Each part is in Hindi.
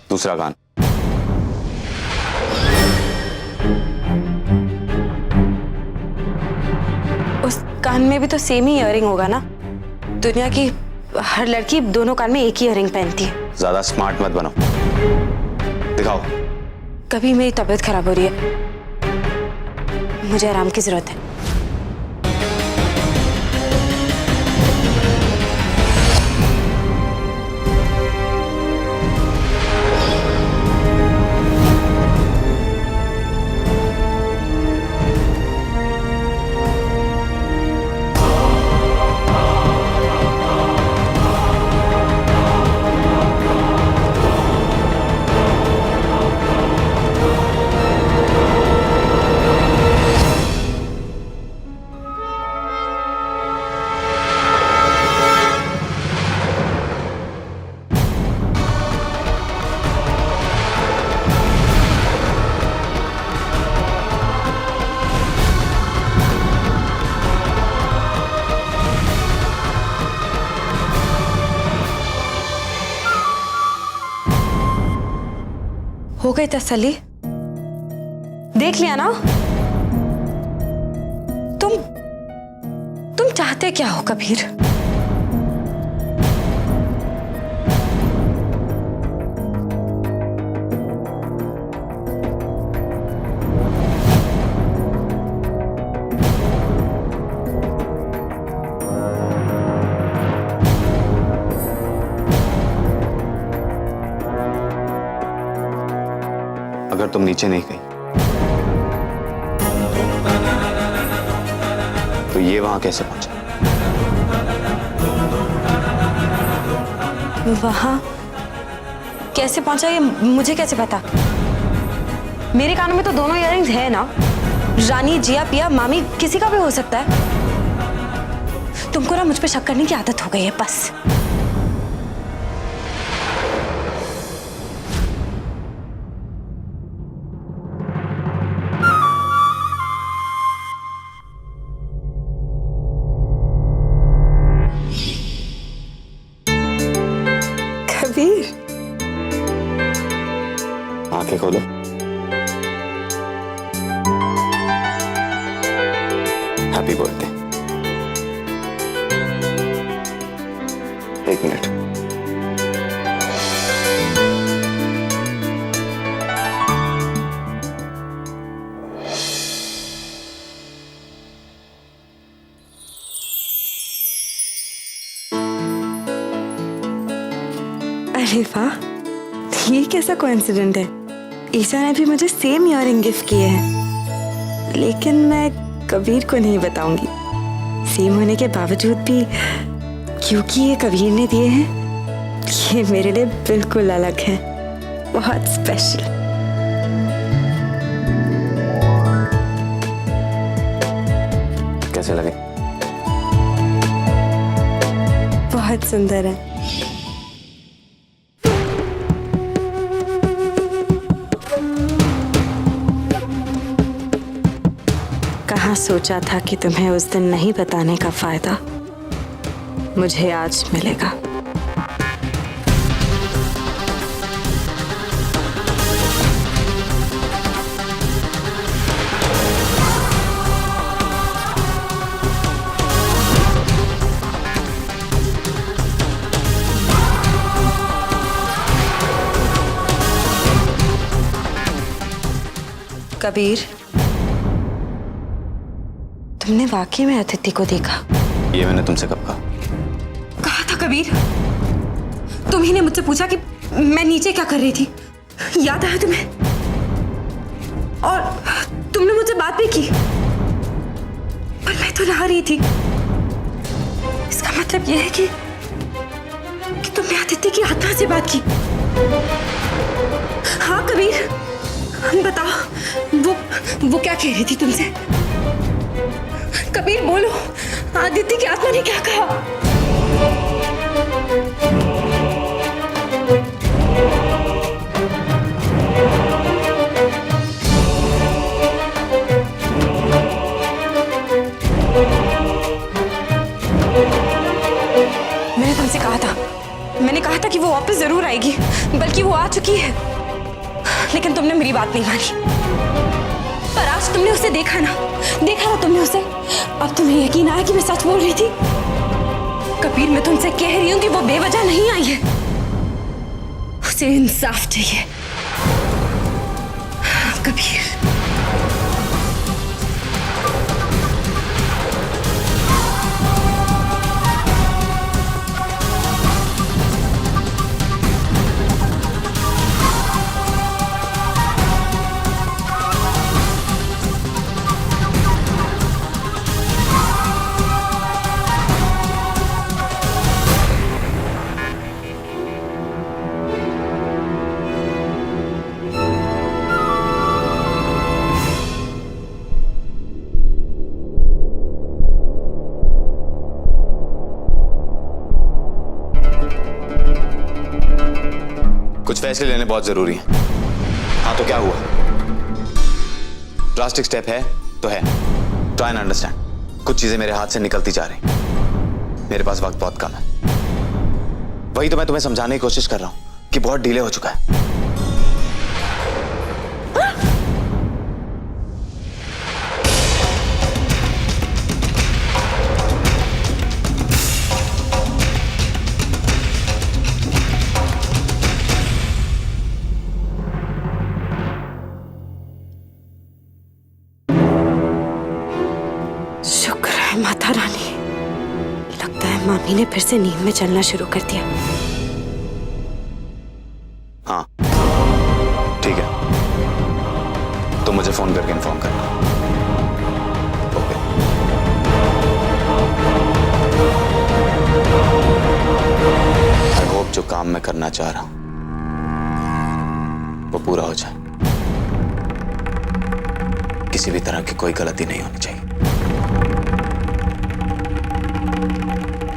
दूसरा कान। उस कान में भी तो सेम ही इयररिंग होगा ना? दुनिया की हर लड़की दोनों कान में एक ही इयररिंग पहनती है। ज्यादा स्मार्ट मत बनो, दिखाओ। कभी मेरी तबीयत खराब हो रही है, मुझे आराम की जरूरत है। हो गई तसल्ली? देख लिया ना? तुम चाहते क्या हो कबीर? अगर तुम नीचे नहीं गई तो ये वहां कैसे पहुंचा? वहां कैसे पहुंचा ये मुझे कैसे पता? मेरे कानों में तो दोनों इयररिंग्स है ना। रानी, जिया, पिया, मामी, किसी का भी हो सकता है। तुमको ना मुझ पे शक करने की आदत हो गई है बस। कबीर, आंखें खोलो। Happy birthday. एक मिनट। अरे वाह, ये कैसा कोइंसिडेंट है? ईशा ने भी मुझे सेम इयररिंग गिफ्ट किए हैं, लेकिन मैं कबीर को नहीं बताऊंगी। सेम होने के बावजूद भी, क्योंकि ये कबीर ने दिए हैं, ये मेरे लिए बिल्कुल अलग है, बहुत स्पेशल। कैसे लगे? बहुत सुंदर है। कहाँ सोचा था कि तुम्हें उस दिन नहीं बताने का फायदा मुझे आज मिलेगा। कबीर, तुमने वाकई में अतिथि को देखा? ये मैंने तुमसे कब कहा? कहा था कबीर। तुम ही ने मुझसे पूछा कि मैं नीचे क्या कर रही थी, याद आया तुम्हें? और तुमने मुझसे बात भी की, पर मैं तो नहा रही थी। इसका मतलब यह है कि तुमने अतिथि की आत्मा से बात की। हाँ कबीर, बताओ, वो क्या कह रही थी तुमसे? कबीर बोलो, आदित्य की आत्मा ने क्या कहा? मैंने तुमसे कहा था मैंने कहा था कि वो वापस जरूर आएगी, बल्कि वो आ चुकी है, लेकिन तुमने मेरी बात नहीं मानी। पर आज तुमने उसे देखा ना तुमने उसे, अब तुम्हें यकीन आया कि मैं सच बोल रही थी। कबीर, मैं तुमसे कह रही हूं कि वो बेवजह नहीं आई है, उसे इंसाफ चाहिए। कबीर, कुछ फैसले लेने बहुत जरूरी है। हाँ तो क्या हुआ? ड्रास्टिक स्टेप है तो है, ट्राई एंड अंडरस्टैंड। कुछ चीजें मेरे हाथ से निकलती जा रही, मेरे पास वक्त बहुत कम है। वही तो मैं तुम्हें समझाने की कोशिश कर रहा हूं कि बहुत डिले हो चुका है। शुक्र है माता रानी, लगता है मामी ने फिर से नींद में चलना शुरू कर दिया। हाँ ठीक है, तो मुझे फोन करके इन्फॉर्म करना। ओके। आई होप जो काम मैं करना चाह रहा हूं वो पूरा हो जाए। किसी भी तरह की कोई गलती नहीं होनी चाहिए,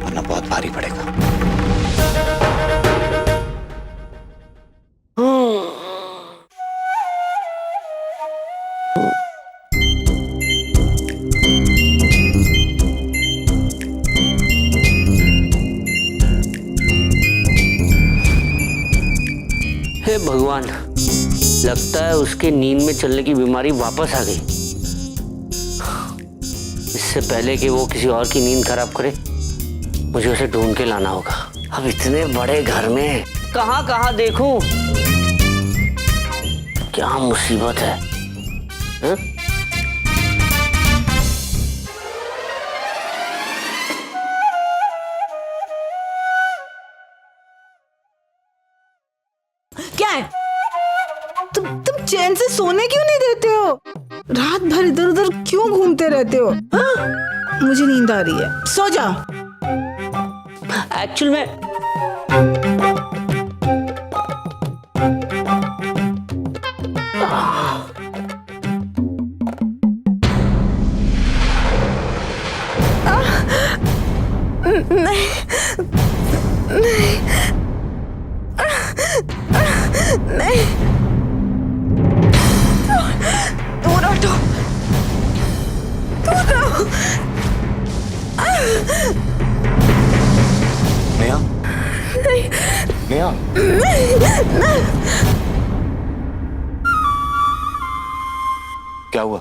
वरना बहुत भारी पड़ेगा। हे भगवान, लगता है उसके नींद में चलने की बीमारी वापस आ गई। इससे पहले कि वो किसी और की नींद खराब करे, मुझे उसे ढूंढ के लाना होगा। अब इतने बड़े घर में कहां कहां देखूं? क्या मुसीबत है, हा? क्या है? तुम चैन से सोने क्यों नहीं देते हो? रात भर इधर उधर क्यों घूमते रहते हो? हाँ? मुझे नींद आ रही है, सो जाओ। एक्चुअल में नहीं, दूर हटो, दूर रहो। नेहा, नहीं, नेहा, क्या हुआ?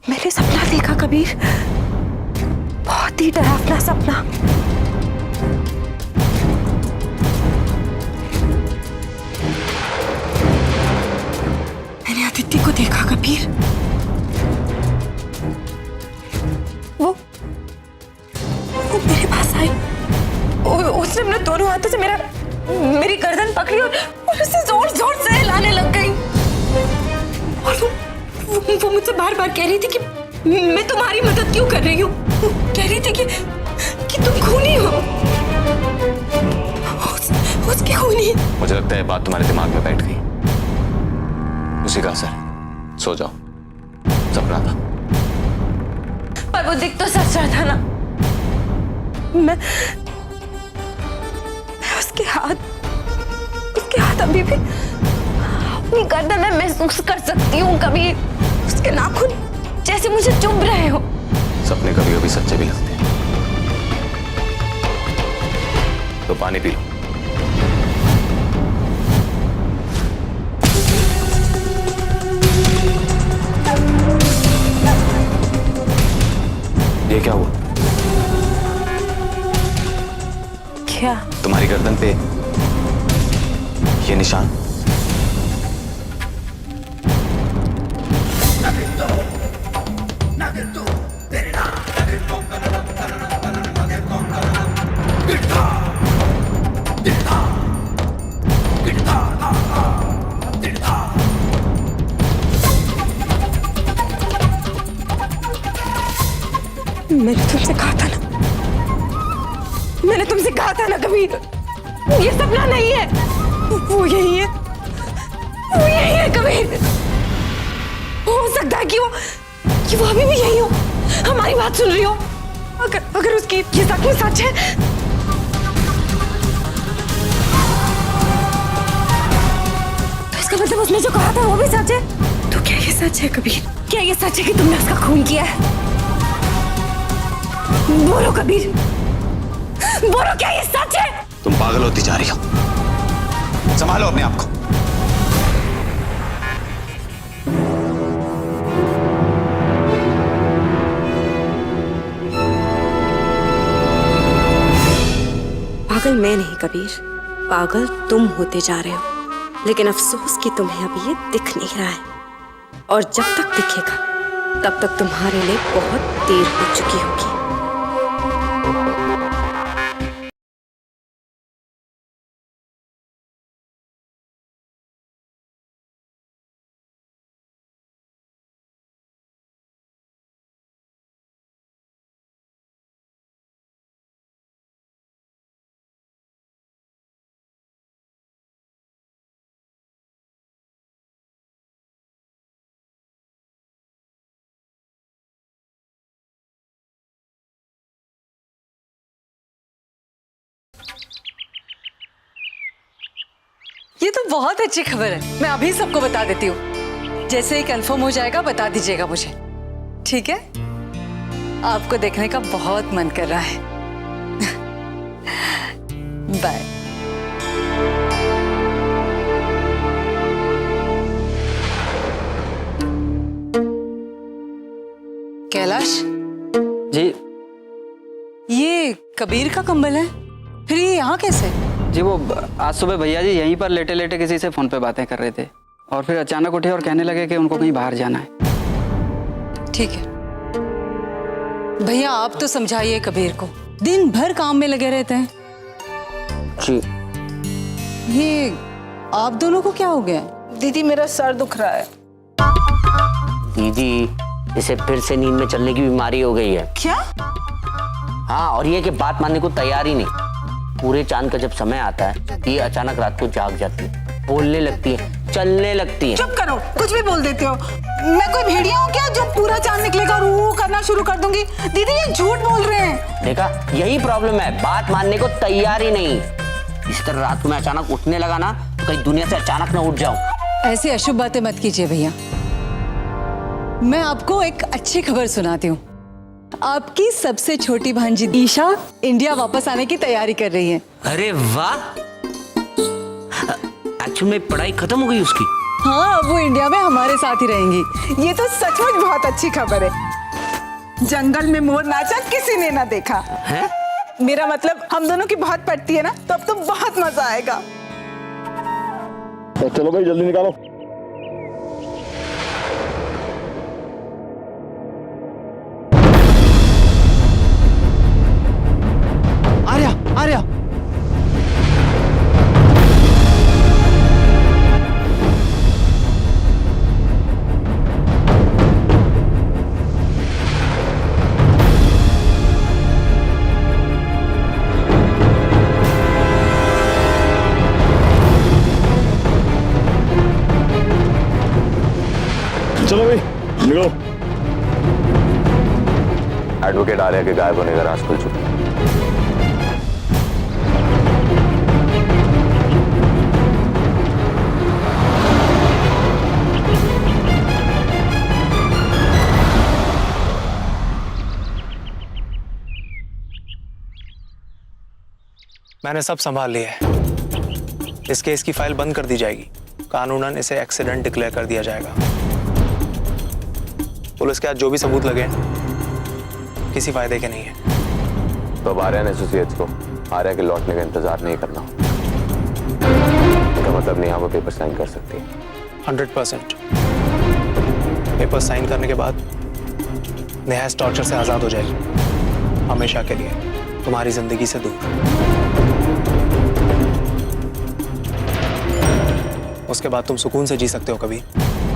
मैंने सपना देखा कबीर, बहुत ही डरावना सपना। मैंने आदित्य को देखा कबीर, वो मेरे पास आई, उसने अपने दोनों हाथों से मेरी गर्दन पकड़ी और उसे जोर जोर से हिलाने लग गई। और वो मुझसे बार बार कह रही थी कि मैं तुम्हारी मदद क्यों कर रही हूँ। कह रही थी कि तुम खूनी हो, उसकी खूनी। मुझे लगता है बात तुम्हारे दिमाग में बैठ गई, उसी का असर। सो जाओ, सपना था। पर वो दिख तो सच रहा था ना। मैं उसके हाथ अभी भी अपनी गर्दन में महसूस कर सकती हूँ। कभी उसके नाखून जैसे मुझे चुभ रहे हो। सपने कभी कभी सच्चे भी लगते हैं। तो पानी पी लो। ये क्या हुआ? क्या? तुम्हारी गर्दन पे ये निशान। मैंने तुमसे कहा था ना, मैंने तुमसे कहा था ना कबीर, ये सपना नहीं है, वो यही है, वो यही है कबीर। हो सकता है कि वो अभी भी यही हो, हमारी बात सुन रही हो। अगर उसकी ये सच में सच है, तो इसका मतलब उसने जो कहा था वो भी सच है। तो क्या ये सच है कबीर? क्या ये सच है कि तुमने उसका खून किया है? बोलो कबीर, बोलो, क्या ये सच है? तुम पागल होती जा रही हो, संभालो अपने आप को। पागल मैं नहीं कबीर, पागल तुम होते जा रहे हो। लेकिन अफसोस कि तुम्हें अभी ये दिख नहीं रहा है, और जब तक दिखेगा तब तक तुम्हारे लिए बहुत देर हो चुकी होगी। ये तो बहुत अच्छी खबर है, मैं अभी सबको बता देती हूँ। जैसे ही कंफर्म हो जाएगा बता दीजिएगा मुझे, ठीक है? आपको देखने का बहुत मन कर रहा है। बाय। कैलाश जी ये कबीर का कंबल है, फिर ये यहाँ कैसे? जी वो आज सुबह भैया जी यहीं पर लेटे लेटे किसी से फोन पे बातें कर रहे थे और फिर अचानक उठे और कहने लगे कि उनको कहीं बाहर जाना है। ठीक है भैया, आप तो समझाइए कबीर को, दिन भर काम में लगे रहते हैं। जी ये आप दोनों को क्या हो गया? दीदी मेरा सर दुख रहा है। दीदी, इसे फिर से नींद में चलने की बीमारी हो गई है। क्या? हाँ, और ये कि बात मानने को तैयार ही नहीं। पूरे चांद का जब समय आता है ये अचानक रात को जाग जाती है, बोलने लगती है, चलने लगती है। चुप करो, कुछ भी बोल देते हो। मैं कोई भेड़िया हूँ क्या जो पूरा चांद निकलेगा और वो करना शुरू कर दूंगी? दीदी ये झूठ बोल रहे हैं। देखा, यही प्रॉब्लम है, बात मानने को तैयार ही नहीं। इस तरह रात को मैं अचानक उठने लगा ना तो कहीं दुनिया से अचानक ना उठ जाऊं। ऐसी अशुभ बातें मत कीजिए भैया। मैं आपको एक अच्छी खबर सुनाती हूँ। आपकी सबसे छोटी भांजी ईशा इंडिया वापस आने की तैयारी कर रही है। अरे वाह, एक्चुअली में पढ़ाई खत्म हो गई उसकी। हाँ, अब वो इंडिया में हमारे साथ ही रहेंगी। ये तो सचमुच बहुत अच्छी खबर है। जंगल में मोर नाचा किसी ने ना देखा है? मेरा मतलब हम दोनों की बहुत पड़ती है ना, तो अब तो बहुत मजा आएगा। तो चलो भाई जल्दी निकालो। आर्या, आर्या, चलो भाई निकलो। एडवोकेट आर्या के गायब होने का राज खुल चुका है। मैंने सब संभाल लिया है। इस केस की फाइल बंद कर दी जाएगी, कानूनन इसे एक्सीडेंट डिक्लेयर कर दिया जाएगा। पुलिस के हाथ जो भी सबूत लगे किसी फायदे के नहीं है। तो अब आर्यन एसोसिएट्स को आर्या के लौटने का इंतजार नहीं करना। इसका मतलब नेहा वो पेपर साइन कर सकती है। 100%। पेपर साइन करने के बाद नेहा इस टॉर्चर से आजाद हो जाएगी, हमेशा के लिए, तुम्हारी जिंदगी से दूर। उसके बाद तुम सुकून से जी सकते हो कभी।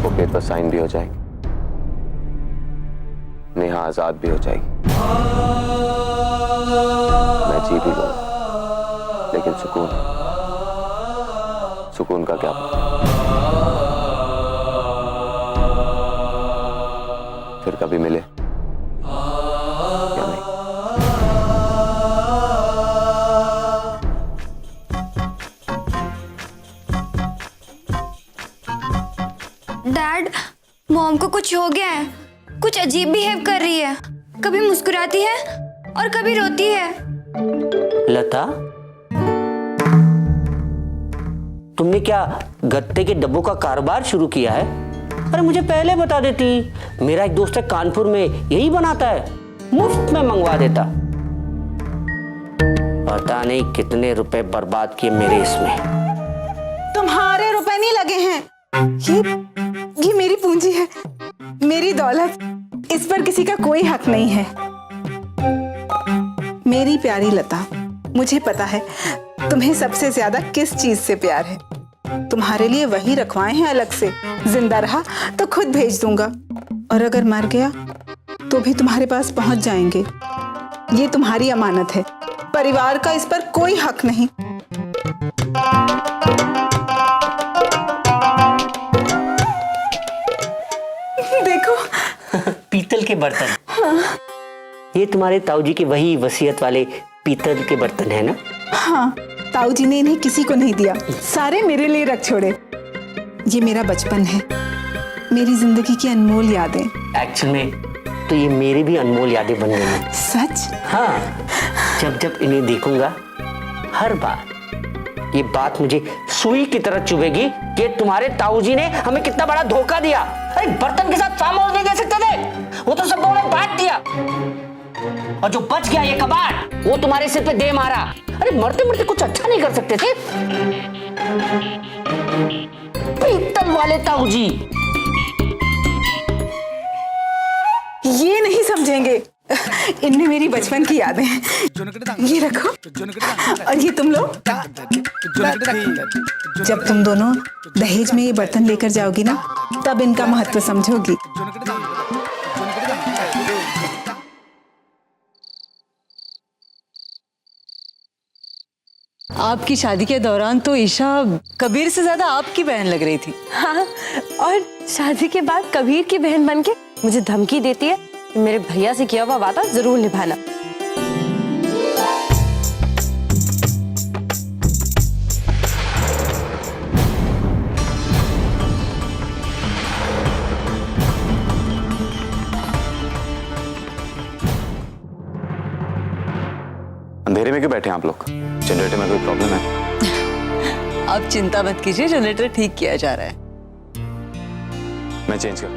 वो पेपर साइन भी हो जाएगी, नेहा आजाद भी हो जाएगी, मैं जी भी लूंगा, लेकिन सुकून का क्या पता, फिर कभी मिले या नहीं। डैड, मॉम को कुछ हो गया है। कुछ अजीब बिहेव कर रही है। कभी मुस्कुराती है और कभी रोती है। लता, तुमने क्या गत्ते के डब्बों का कारोबार शुरू किया है? अरे मुझे पहले बता देती। मेरा एक दोस्त है कानपुर में, यही बनाता है, मुफ्त में मंगवा देता। पता नहीं कितने रुपए बर्बाद किए मेरे इसमें। तुम्हारे रुपए नहीं लगे हैं, ये मेरी पूंजी है, मेरी दौलत, इस पर किसी का कोई हक नहीं है। मेरी प्यारी लता, मुझे पता है तुम्हें सबसे ज्यादा किस चीज से प्यार है। तुम्हारे लिए वही रखवाए हैं अलग से। जिंदा रहा तो खुद भेज दूंगा, और अगर मर गया तो भी तुम्हारे पास पहुंच जाएंगे। ये तुम्हारी अमानत है, परिवार का इस पर कोई हक नहीं। देखो पीतल के बर्तन। हाँ। ये तुम्हारे ताऊजी के वही वसीयत वाले पीतल के बर्तन है ना? हाँ, ताऊजी ने इन्हें किसी को नहीं दिया, सारे मेरे लिए रख छोड़े। ये मेरा बचपन है, मेरी जिंदगी की अनमोल यादें। एक्चुअल में तो ये मेरी भी अनमोल यादें बन गई हैं। सच? हाँ, जब जब इन्हें देखूंगा हर बार ये बात मुझे सुई की तरह चुभेगी कि तुम्हारे ताऊजी ने हमें कितना बड़ा धोखा दिया। अरे बर्तन के साथ फार्म हाउस नहीं दे सकते थे, वो तो सब लोगों ने बांट दिया, और जो बच गया ये कबाड़ वो तुम्हारे सिर पे दे मारा। अरे मरते मरते कुछ अच्छा नहीं कर सकते थे? पीतल वाले ताऊजी ये नहीं समझेंगे, इनमें मेरी बचपन की यादें हैं। ये रखो, और ये तुम लोग। जब तुम दोनों दहेज में ये बर्तन लेकर जाओगी ना, तब इनका महत्व समझोगी। आपकी शादी के दौरान तो ईशा कबीर से ज्यादा आपकी बहन लग रही थी। हाँ, और शादी के बाद कबीर की बहन बनके मुझे धमकी देती है कि मेरे भैया से किया हुआ वादा जरूर निभाना। अंधेरे में क्यों बैठे हैं आप लोग? जनरेटर में कोई प्रॉब्लम है? आप चिंता मत कीजिए, जनरेटर ठीक किया जा रहा है। मैं चेंज कर